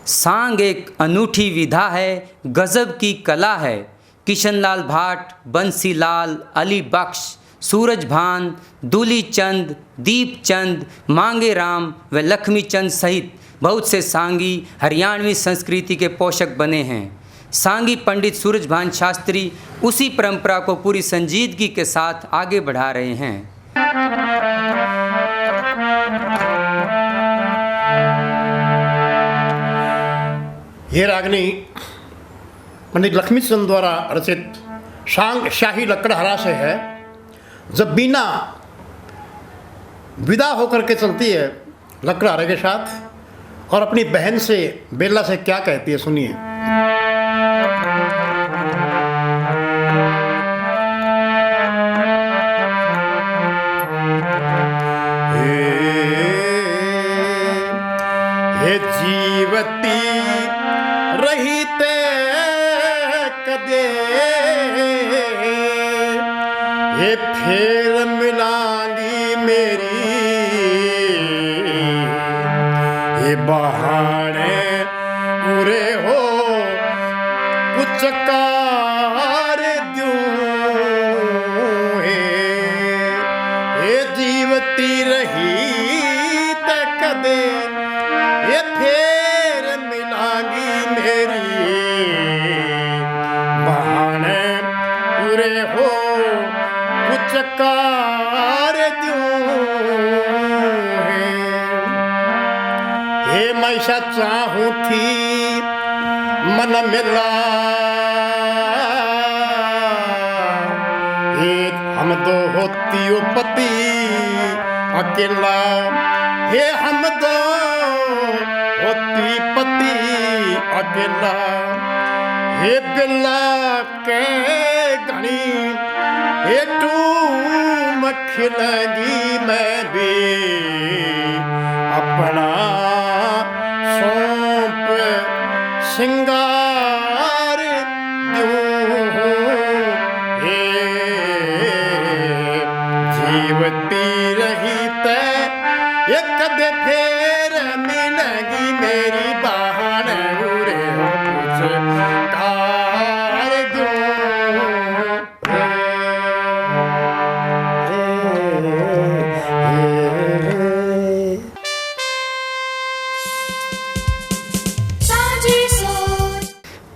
सांग एक अनूठी विधा है, गजब की कला है। किशनलाल भाट, बंसीलाल, अली बख्श, सूरजभान, दूलीचंद, दीपचंद, मांगेराम व लक्ष्मीचंद सहित बहुत से सांगी हरियाणवी संस्कृति के पोषक बने हैं। सांगी पंडित सूरजभान शास्त्री उसी परंपरा को पूरी संजीदगी के साथ आगे बढ़ा रहे हैं। ये रागनी पंडित लक्ष्मीचंद द्वारा रचित सांग शाही लकड़हारा से है। जब बीना विदा होकर के चलती है लकड़हारे के साथ और अपनी बहन से बेला से क्या कहती है, सुनिए। हे जीवती रही ते कदे ये फिर मिलांगी मेरी ये बहाने पूरे हो पुचकार दूं हे जीवती रही ते कदे ये फिर मिलांगी मेरी बहाने पूरे हो पुचकार दूं हे मैं चाहूं थी मन मिला एक हम दो होती हो पति अकेला हे हम दो होती पति अकेला हे बिल्ला के घनी हे टूम खिलगी मैं भी अपना सौंप सिंगार दूं हे जीवती रही ते ये कदे फेर मिलेगी मेरी बहान उरे हो पुचकार दूं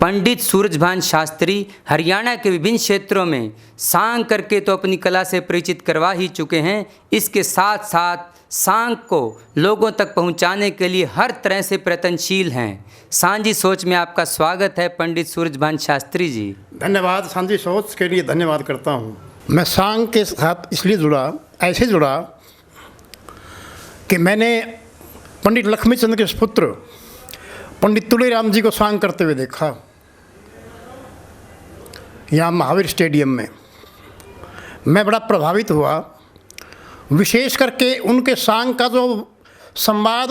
पंडित सूरजभान शास्त्री हरियाणा के विभिन्न क्षेत्रों में सांग करके तो अपनी कला से परिचित करवा ही चुके हैं। इसके साथ साथ सांग को लोगों तक पहुंचाने के लिए हर तरह से प्रयत्नशील हैं। सांझी सोच में आपका स्वागत है पंडित सूरजभान शास्त्री जी। धन्यवाद। सांझी सोच के लिए धन्यवाद करता हूँ। मैं सांग के साथ इसलिए जुड़ा, ऐसे जुड़ा कि मैंने पंडित लक्ष्मीचंद के पुत्र पंडित तुलसीराम जी को सांग करते हुए देखा यहाँ महावीर स्टेडियम में। मैं बड़ा प्रभावित हुआ, विशेष करके उनके सांग का जो संवाद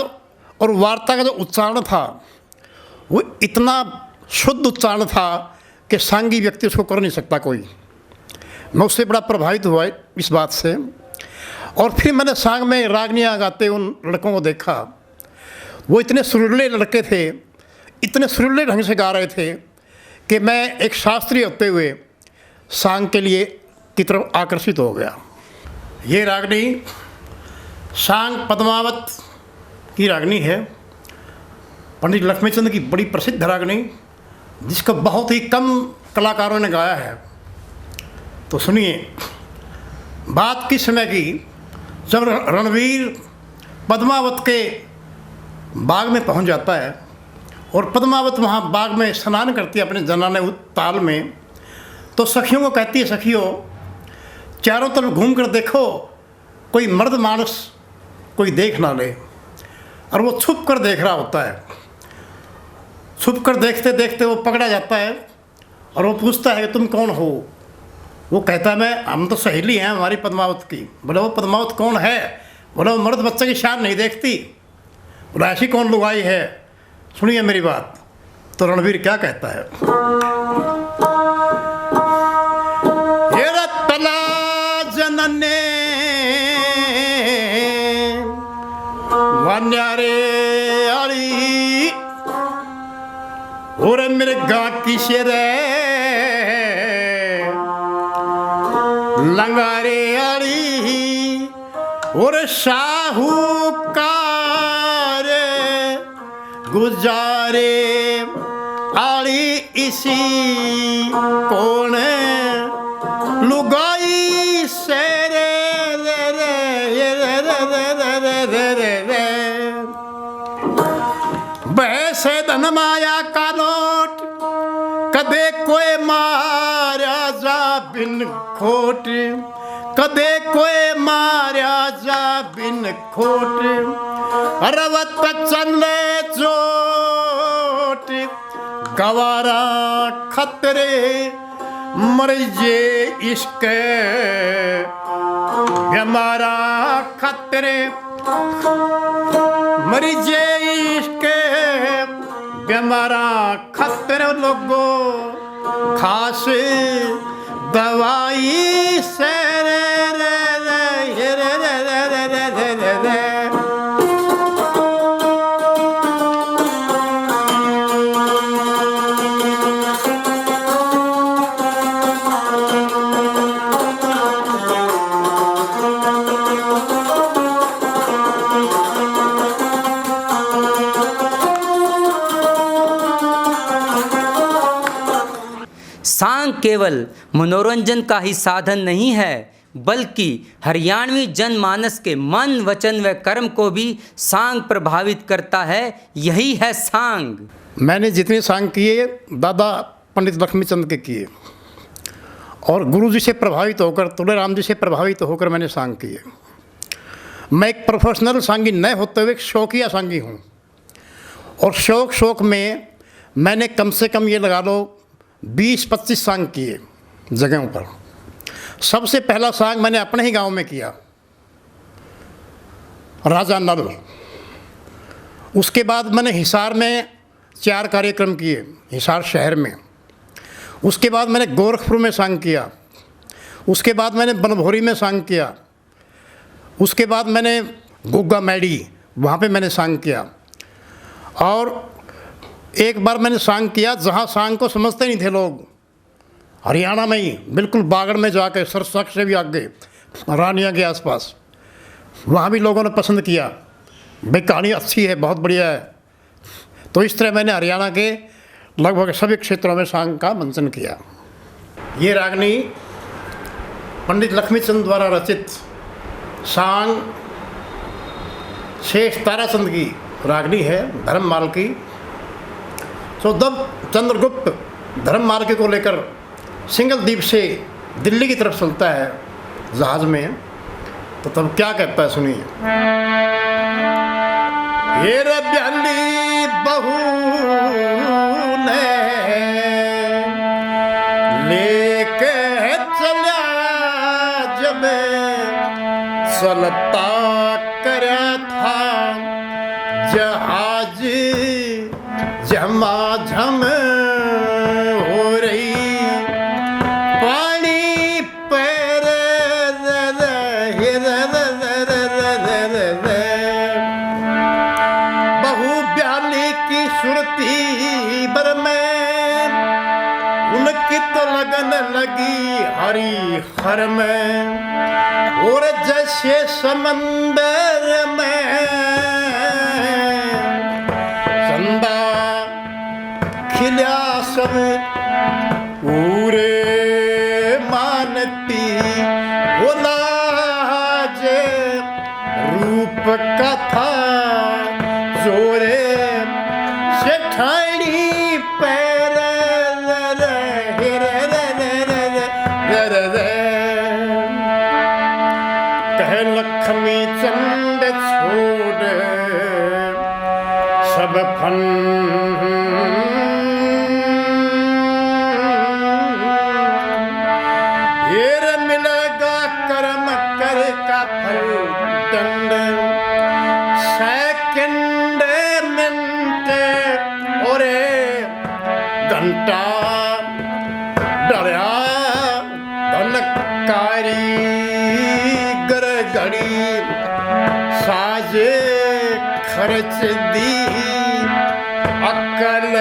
और वार्ता का जो उच्चारण था वो इतना शुद्ध उच्चारण था कि सांगी व्यक्ति उसको कर नहीं सकता कोई। मैं उससे बड़ा प्रभावित हुआ इस बात से। और फिर मैंने सांग में रागनियाँ गाते उन लड़कों को देखा। वो इतने सुरीले लड़के थे, इतने सुरीले ढंग से गा रहे थे कि मैं एक शास्त्री होते हुए सांग के लिए की तरफ आकर्षित हो गया। ये रागनी सांग पद्मावत की रागनी है, पंडित लक्ष्मीचंद की बड़ी प्रसिद्ध रागनी, जिसको बहुत ही कम कलाकारों ने गाया है। तो सुनिए, बात किस समय की, जब रणवीर पद्मावत के बाग में पहुंच जाता है और पद्मावत वहाँ बाग में स्नान करती है अपने जनाने ताल में, तो सखियों को कहती है, सखियों चारों तरफ घूम कर देखो कोई मर्द मानस कोई देख ना ले। और वो छुप कर देख रहा होता है। छुप कर देखते देखते वो पकड़ा जाता है और वो पूछता है कि तुम कौन हो। वो कहता है मैं हम तो सहेली हैं हमारी पद्मावत की। बोले वो पद्मावत कौन है? बोले वो मर्द बच्चे की शान नहीं देखती। बोला ऐसी कौन लुगाई है? सुनिए मेरी बात। तो रणवीर क्या कहता है, ये रत्तला जनने वन्यारे आली और मृगा किशरे लंगारे आड़ी और साहूकार गुजारे आड़ी इसी कौन लुगाई सेरे रे रे रे रे रे रे रे रे वैसे धन माया का नोट कदे कोई मारा जा बिन खोट कदे कोई मारा जा बिन खोट रवत चले चोट गवारा खतरे मर जे इश्क हमारा खतरे मर जे इश्क हमारा खतरे लोगो खास दवाई से रे रे रे रे रे रे रे रे रे सांग केवल मनोरंजन का ही साधन नहीं है, बल्कि हरियाणवी जनमानस के मन, वचन व कर्म को भी सांग प्रभावित करता है। यही है सांग। मैंने जितने सांग किए दादा पंडित लक्ष्मीचंद के किए और गुरु जी से प्रभावित होकर, तुलेराम जी से प्रभावित होकर मैंने सांग किए। मैं एक प्रोफेशनल सांगी न होते हुए एक शौकिया सांगी हूँ और शौक में मैंने कम से कम ये लगा लो 20-25 सांग किए जगहों पर। सबसे पहला सांग मैंने अपने ही गांव में किया, राजा नल। उसके बाद मैंने हिसार में 4 कार्यक्रम किए, हिसार शहर में। उसके बाद मैंने गोरखपुर में सांग किया। उसके बाद मैंने बनभोरी में सांग किया। उसके बाद मैंने गुग्गा मैडी वहाँ पे मैंने सांग किया। और एक बार मैंने सांग किया जहाँ सांग को समझते नहीं थे लोग, हरियाणा में ही बिल्कुल बागड़ में जाके सरसक से भी आगे रानिया के आसपास, वहाँ भी लोगों ने पसंद किया, भाई कहानी अच्छी है, बहुत बढ़िया है। तो इस तरह मैंने हरियाणा के लगभग सभी क्षेत्रों में सांग का मंचन किया। ये रागनी पंडित लक्ष्मीचंद द्वारा रचित सांग शेष ताराचंद की रागनी है, धर्ममाल की। तो जब चंद्रगुप्त धर्ममाल को लेकर सिंगल द्वीप से दिल्ली की तरफ चलता है जहाज में, तो तब क्या कहता है सुनिए। ये रब्याली बहू ने लेके चला जब चलता करा था जहाज झमाझम हो रही पानी पर बहु ब्याली की सुरती बर में उनकी तो लगन लगी हरी हर में, और जैसे समंदर में चंदा खिला सब पूरे मानती लाज रूप कथा जोरे सेठानी पैर कह लक्ष्मी चंद छोड़ सब फन मिलेगा कर्म कर का फल दंड, सेकंड मिनट और घंटा डरा धनकारी गर घड़ी साजे खर्च दी अकल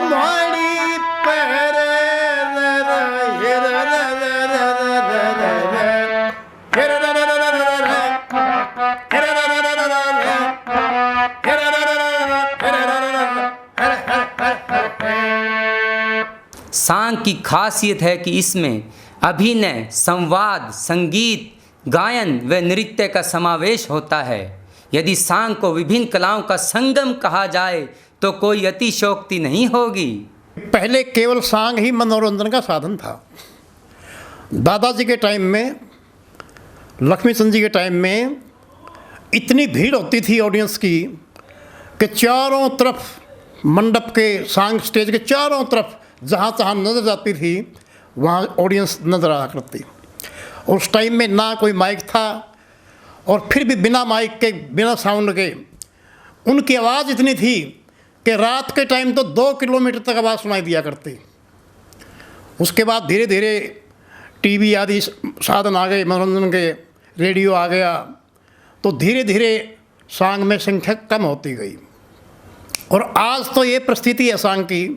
कुम्हाड़ी पहरे सांग की खासियत है कि इसमें अभिनय, संवाद, संगीत, गायन व नृत्य का समावेश होता है। यदि सांग को विभिन्न कलाओं का संगम कहा जाए तो कोई अतिशयोक्ति नहीं होगी। पहले केवल सांग ही मनोरंजन का साधन था। दादाजी के टाइम में, लक्ष्मीचंद जी के टाइम में इतनी भीड़ होती थी ऑडियंस की कि चारों तरफ मंडप के, सांग स्टेज के चारों तरफ जहाँ तहाँ नज़र जाती थी वहाँ ऑडियंस नज़र आया करती। उस टाइम में ना कोई माइक था और फिर भी बिना माइक के, बिना साउंड के उनकी आवाज़ इतनी थी कि रात के टाइम तो 2 किलोमीटर तक आवाज़ सुनाई दिया करती। उसके बाद धीरे धीरे टीवी आदि साधन आ गए, मनोरंजन के, रेडियो आ गया, तो धीरे धीरे सांग में संख्या कम होती गई। और आज तो ये परिस्थिति है सांग की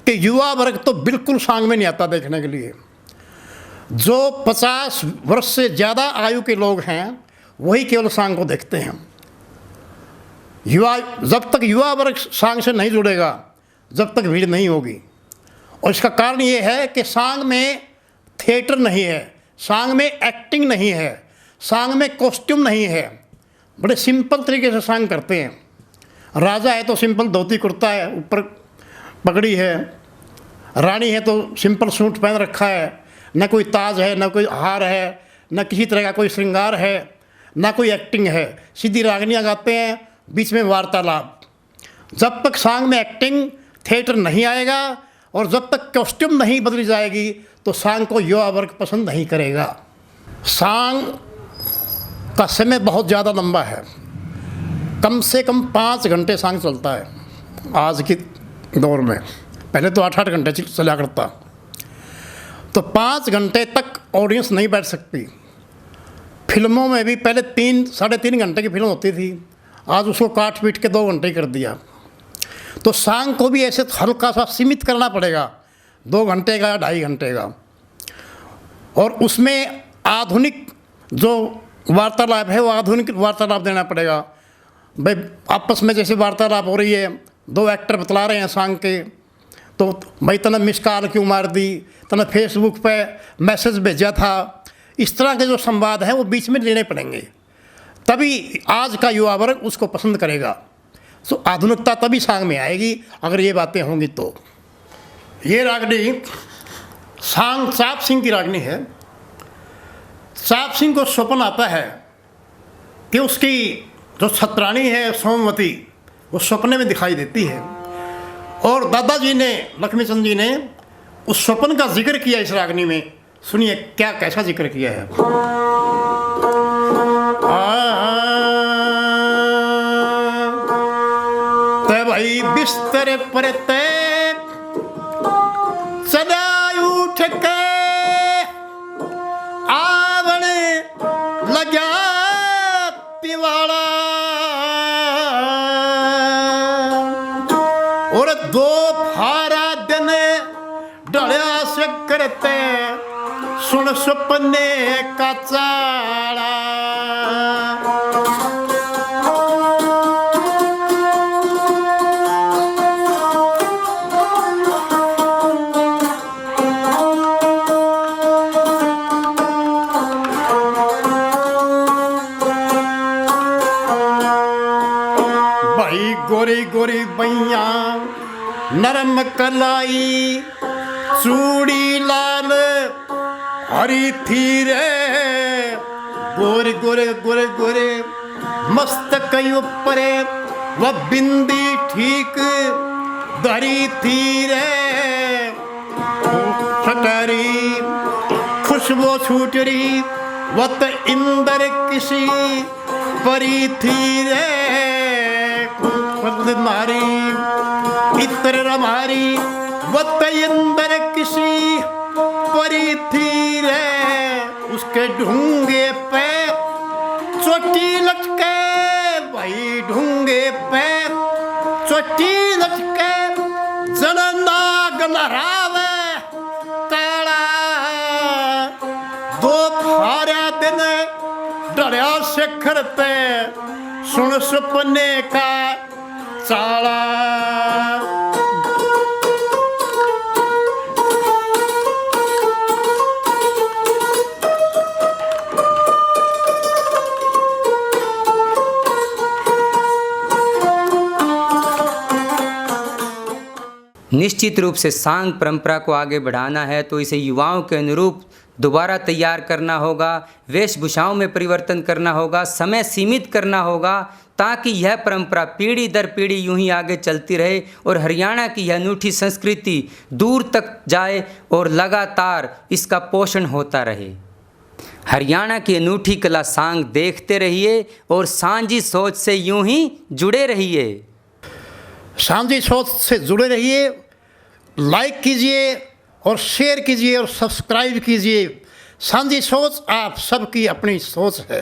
कि युवा वर्ग तो बिल्कुल सांग में नहीं आता देखने के लिए। जो 50 वर्ष से ज़्यादा आयु के लोग हैं वही केवल सांग को देखते हैं। जब तक युवा वर्ग सांग से नहीं जुड़ेगा, जब तक भीड़ नहीं होगी। और इसका कारण ये है कि सांग में थिएटर नहीं है, सांग में एक्टिंग नहीं है, सांग में कॉस्ट्यूम नहीं है। बड़े सिंपल तरीके से सांग करते हैं। राजा है तो सिंपल धोती कुर्ता है, ऊपर पगड़ी है। रानी है तो सिंपल सूट पहन रखा है, न कोई ताज है, न कोई हार है, न किसी तरह का कोई श्रृंगार है, न कोई एक्टिंग है। सीधी रागनियाँ गाते हैं, बीच में वार्तालाप। जब तक सांग में एक्टिंग, थिएटर नहीं आएगा और जब तक कॉस्ट्यूम नहीं बदली जाएगी तो सांग को युवा वर्ग पसंद नहीं करेगा। सांग का समय बहुत ज़्यादा लंबा है, कम से कम 5 घंटे सांग चलता है आज के दौर में। पहले तो 8-8 घंटे चला करता। तो 5 घंटे तक ऑडियंस नहीं बैठ सकती। फिल्मों में भी पहले 3-3.5 घंटे की फिल्म होती थी, आज उसको काट पीट के 2 घंटे कर दिया। तो सांग को भी ऐसे हल्का सा सीमित करना पड़ेगा, 2 घंटे का या 2.5 घंटे का। और उसमें आधुनिक जो वार्तालाप है वो आधुनिक वार्तालाप देना पड़ेगा। भाई आपस में जैसे वार्तालाप हो रही है, 2 एक्टर बतला रहे हैं सांग के, तो भाई तने मिस कॉल क्यों मार दी, तने फेसबुक पे मैसेज भेजा था, इस तरह के जो संवाद हैं वो बीच में लेने पड़ेंगे, तभी आज का युवा वर्ग उसको पसंद करेगा। तो आधुनिकता तभी सांग में आएगी अगर ये बातें होंगी तो। ये रागनी सांग चाप सिंह की रागनी है। चाप सिंह को स्वप्न आता है कि उसकी जो छत्राणी है सोमवती, वो सपने में दिखाई देती है। और दादाजी ने, लक्ष्मीचंद जी ने उस स्वप्न का जिक्र किया इस रागनी में। सुनिए क्या, कैसा जिक्र किया है। ते भाई बिस्तर पर ते सदा उठ के आवण लगा तिवाड़ा, और 2 फारा दिन डलिया से करते सुन सपने का चाड़ा। भाई गोरी गोरी बैया नरम कलाई, चूड़ी लाल हरी थी रे, गोरे गोरे गोरे गोरे मस्तक ऊपरे वह बिंदी ठीक धरी थी रे, फटरी खुशबू छूटरी वत इंदर किसी परी थी रे, मारी इतर रमारी वत इंदर किसी परी थी रे, उसके ढूंगे पे चोटी लटके, भाई ढूंगे पे चोटी लटके जनना मन पे सुन सुपने का चाला। निश्चित रूप से सांग परंपरा को आगे बढ़ाना है तो इसे युवाओं के अनुरूप दोबारा तैयार करना होगा, वेशभूषाओं में परिवर्तन करना होगा, समय सीमित करना होगा, ताकि यह परंपरा पीढ़ी दर पीढ़ी यूं ही आगे चलती रहे और हरियाणा की यह अनूठी संस्कृति दूर तक जाए और लगातार इसका पोषण होता रहे। हरियाणा की अनूठी कला सांग देखते रहिए और सांझी सोच से यूं ही जुड़े रहिए। सांझी सोच से जुड़े रहिए, लाइक कीजिए और शेयर कीजिए और सब्सक्राइब कीजिए। सांझी सोच आप सबकी अपनी सोच है।